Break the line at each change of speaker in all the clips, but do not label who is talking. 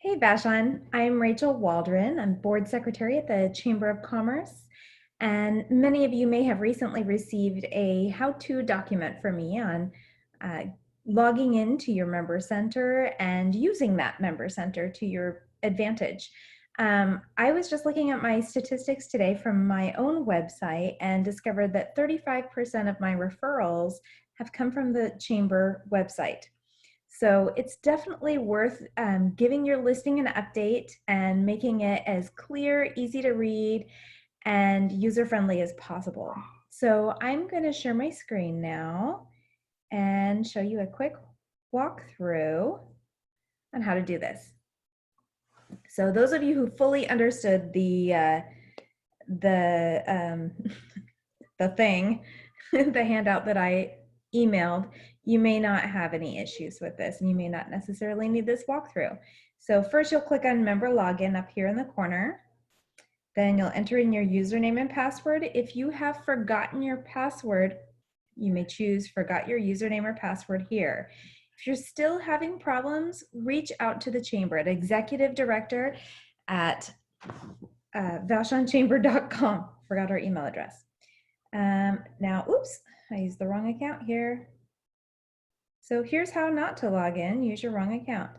Hey Vashon, I'm Rachel Waldron. I'm board secretary at the Chamber of Commerce, and many of you may have recently received a how-to document from me on uh, logging into your member center and using that member center to your advantage. I was just looking at my statistics today from my own website and discovered that 35% of my referrals have come from the Chamber website. So it's definitely worth giving your listing an update and making it as clear, easy to read, and user-friendly as possible. So I'm going to share my screen now and show you a quick walkthrough on how to do this. So those of you who fully understood the thing, the handout that I emailed, you may not have any issues with this and you may not necessarily need this walkthrough. So first you'll click on member login up here in the corner. Then you'll enter in your username and password. If you have forgotten your password, you may choose forgot your username or password here. If you're still having problems, reach out to the chamber at executivedirector at vashon-chamber.com. Forgot our email address. Now, oops, I used the wrong account here. So here's how not to log in. Use your wrong account.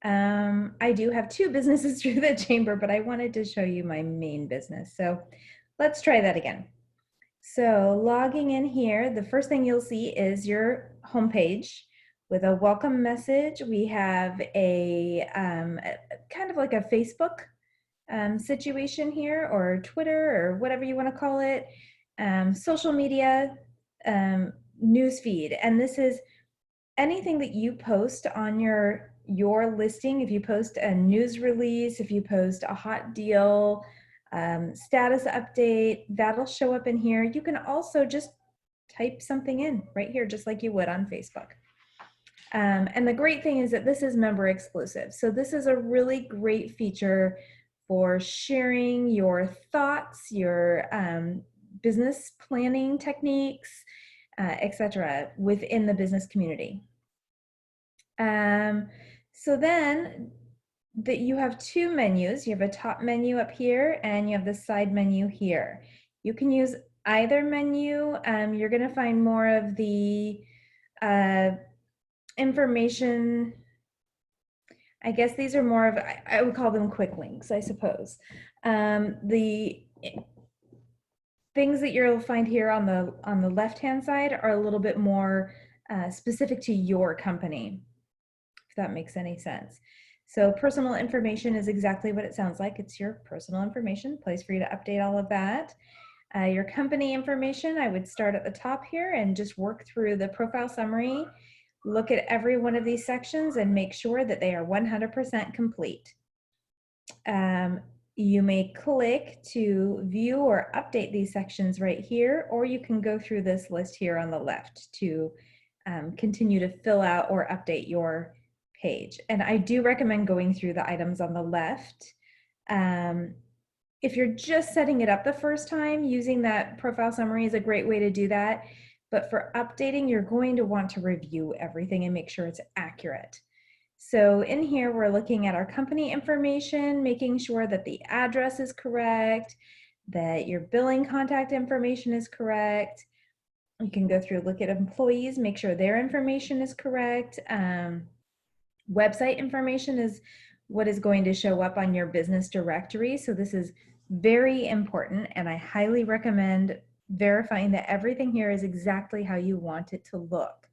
I do have two businesses through the chamber, but I wanted to show you my main business. So let's try that again. So logging in here, the first thing you'll see is your homepage with a welcome message. We have a kind of like a Facebook situation here, or Twitter, or whatever you want to call it, social media, news feed. And this is anything that you post on your listing. If you post a news release, if you post a hot deal, status update, that'll show up in here. You can also just type something in right here, just like you would on Facebook. And the great thing is that this is member exclusive. So this is a really great feature for sharing your thoughts, your business planning techniques, etc., within the business community. So then that you have two menus. You have a top menu up here and you have the side menu here. You can use either menu. You're going to find more of the information. I guess these are more of, I would call them quick links, I suppose. The things that you'll find here on the left-hand side are a little bit more specific to your company, if that makes any sense. So personal information is exactly what it sounds like. It's your personal information, place for you to update all of that. Your company information, I would start at the top here and just work through the profile summary, look at every one of these sections and make sure that they are 100% complete. You may click to view or update these sections right here, or you can go through this list here on the left to continue to fill out or update your page. And I do recommend going through the items on the left. If you're just setting it up the first time, using that profile summary is a great way to do that. But for updating, you're going to want to review everything and make sure it's accurate. So in here, we're looking at our company information, making sure that the address is correct, that your billing contact information is correct. You can go through, look at employees, make sure their information is correct. Website information is what is going to show up on your business directory. So this is very important, and I highly recommend verifying that everything here is exactly how you want it to look.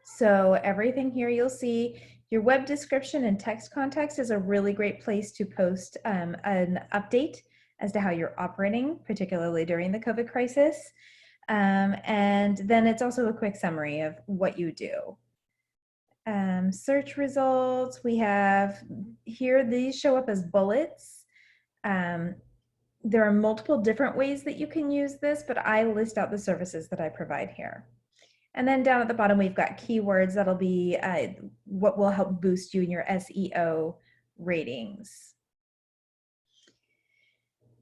So everything here you'll see, your web description and text context is a really great place to post an update as to how you're operating, particularly during the COVID crisis. And then it's also a quick summary of what you do. Search results, we have here, these show up as bullets. There are multiple different ways that you can use this, but I list out the services that I provide here. And then down at the bottom, we've got keywords that'll be what will help boost you in your SEO ratings.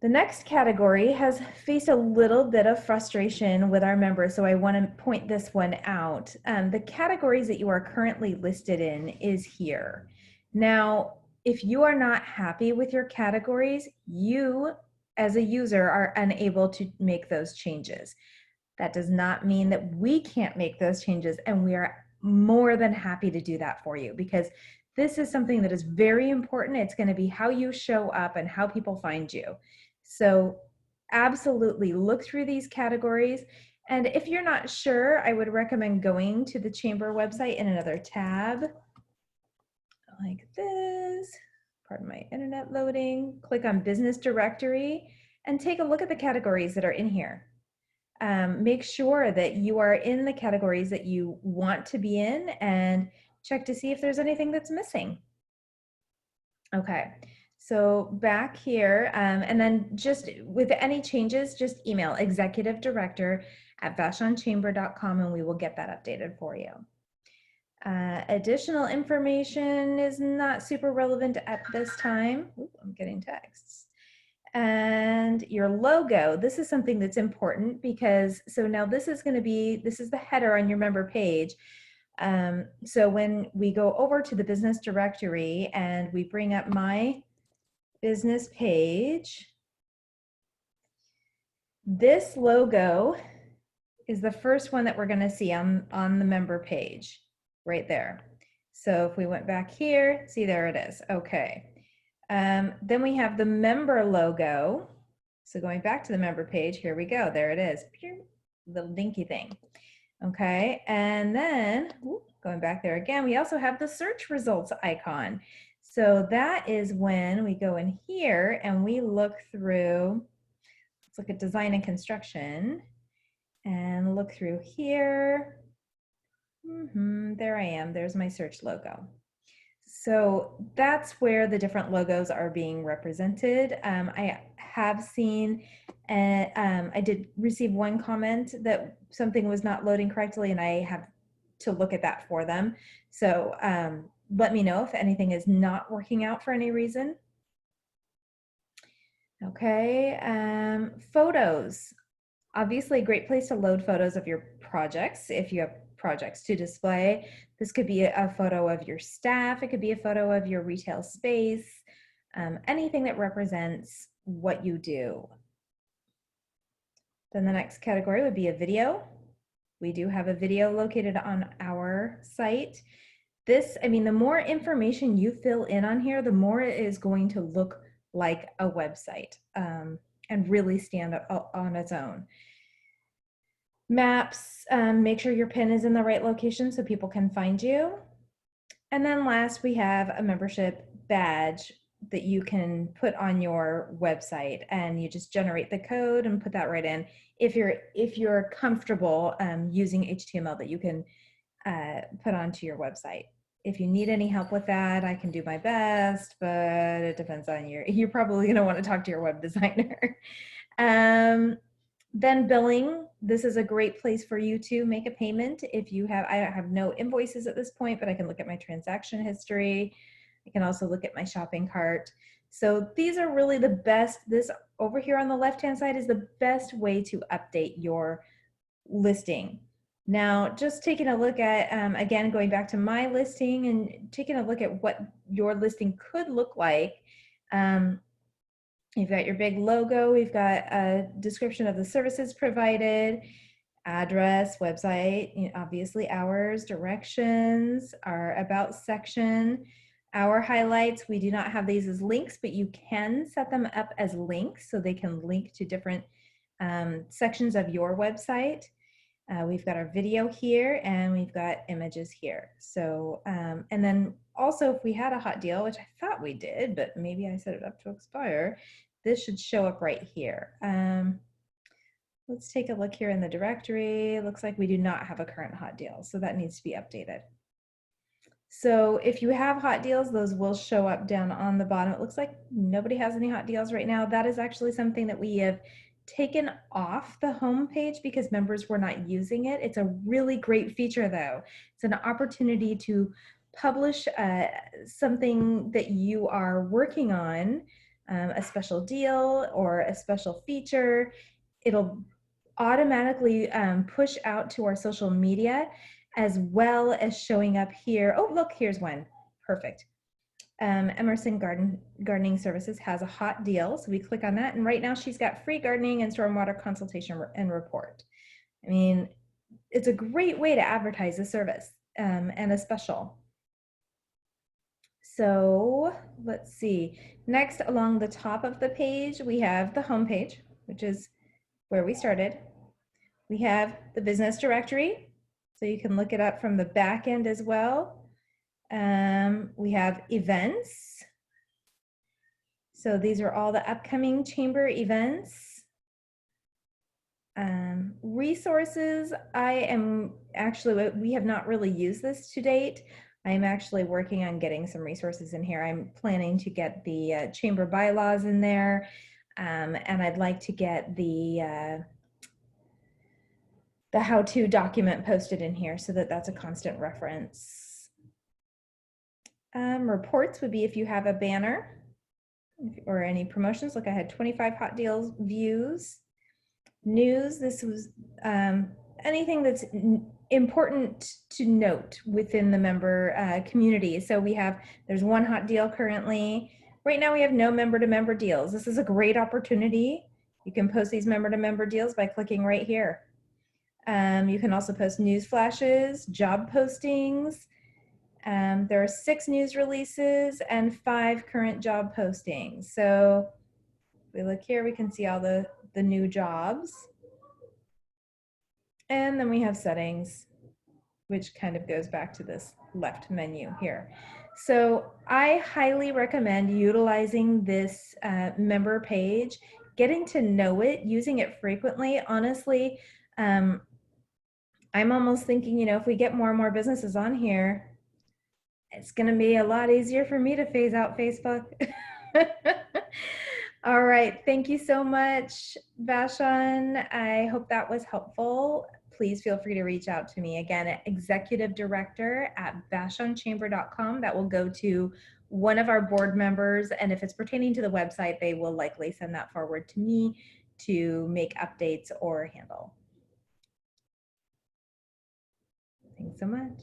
The next category has faced a little bit of frustration with our members, so I want to point this one out. The categories that you are currently listed in is here. Now, if you are not happy with your categories, you as a user are unable to make those changes. That does not mean that we can't make those changes, and we are more than happy to do that for you, because this is something that is very important. It's going to be how you show up and how people find you. So absolutely look through these categories. And if you're not sure, I would recommend going to the Chamber website in another tab like this. Pardon my internet loading. Click on Business Directory and take a look at the categories that are in here. Make sure that you are in the categories that you want to be in and check to see if there's anything that's missing. Okay, so back here, and then just with any changes, just email executivedirector@vashon-chamber.com and we will get that updated for you. Additional information is not super relevant at this time. Ooh, I'm getting texts. And your logo, this is something that's important because, so now this is going to be, this is the header on your member page. So when we go over to the business directory and we bring up my business page, this logo is the first one that we're going to see on the member page right there. So if we went back here, see, there it is. Okay. Then we have the member logo. So going back to the member page, here we go. There it is. Little dinky thing. Okay. And then going back there again, we also have the search results icon. So that is when we go in here and we look through, let's look at design and construction and look through here. There I am. There's my search logo. So that's where the different logos are being represented. I have seen, I did receive one comment that something was not loading correctly and I have to look at that for them. So let me know if anything is not working out for any reason. Okay, photos. Obviously a great place to load photos of your projects if you have projects to display. This could be a photo of your staff. It could be a photo of your retail space, anything that represents what you do. Then the next category would be a video. We do have a video located on our site. This, I mean, the more information you fill in on here, the more it is going to look like a website and really stand on its own. Maps, make sure your pin is in the right location so people can find you. And then last, we have a membership badge that you can put on your website, and you just generate the code and put that right in. If you're comfortable using HTML that you can put onto your website. If you need any help with that, I can do my best, but it depends on you're probably going to want to talk to your web designer. Then billing, this is a great place for you to make a payment. If you have, I have no invoices at this point, but I can look at my transaction history. I can also look at my shopping cart. So these are really the best. This over here on the left-hand side is the best way to update your listing. Now, just taking a look at, again, going back to my listing and taking a look at what your listing could look like. You've got your big logo, we've got a description of the services provided, address, website, obviously hours, directions, our about section, our highlights. We do not have these as links, but you can set them up as links so they can link to different sections of your website. We've got our video here and we've got images here. So, and then also if we had a hot deal, which I thought we did, but maybe I set it up to expire, this should show up right here. Let's take a look here in the directory. It looks like we do not have a current hot deal, so that needs to be updated. So if you have hot deals, those will show up down on the bottom. It looks like nobody has any hot deals right now. That is actually something that we have taken off the home page because members were not using it. It's a really great feature though. It's an opportunity to publish something that you are working on a special deal or a special feature, it'll automatically push out to our social media, as well as showing up here. Oh, look, here's one. Perfect. Emerson Gardening Services has a hot deal. So we click on that. And right now she's got free gardening and stormwater consultation and report. I mean, it's a great way to advertise a service and a special. So let's see. Next, along the top of the page, we have the home page, which is where we started. We have the business directory, so you can look it up from the back end as well. We have events. So these are all the upcoming chamber events. Resources, we have not really used this to date. I'm actually working on getting some resources in here. I'm planning to get the chamber bylaws in there, and I'd like to get the how-to document posted in here so that that's a constant reference. Reports would be if you have a banner or any promotions. Look, I had 25 hot deals views. News, this was anything that's important to note within the member community. So there's one hot deal currently. Right now we have no member-to-member deals. This is a great opportunity. You can post these member-to-member deals by clicking right here. You can also post news flashes, job postings. There are 6 news releases and 5 current job postings. So if we look here, we can see all the new jobs. And then we have settings, which kind of goes back to this left menu here. So I highly recommend utilizing this member page, getting to know it, using it frequently. Honestly, I'm almost thinking, if we get more and more businesses on here, it's going to be a lot easier for me to phase out Facebook. All right. Thank you so much, Vashon. I hope that was helpful. Please feel free to reach out to me again at executivedirector@vashon-chamber.com. That will go to one of our board members. And if it's pertaining to the website, they will likely send that forward to me to make updates or handle. Thanks so much.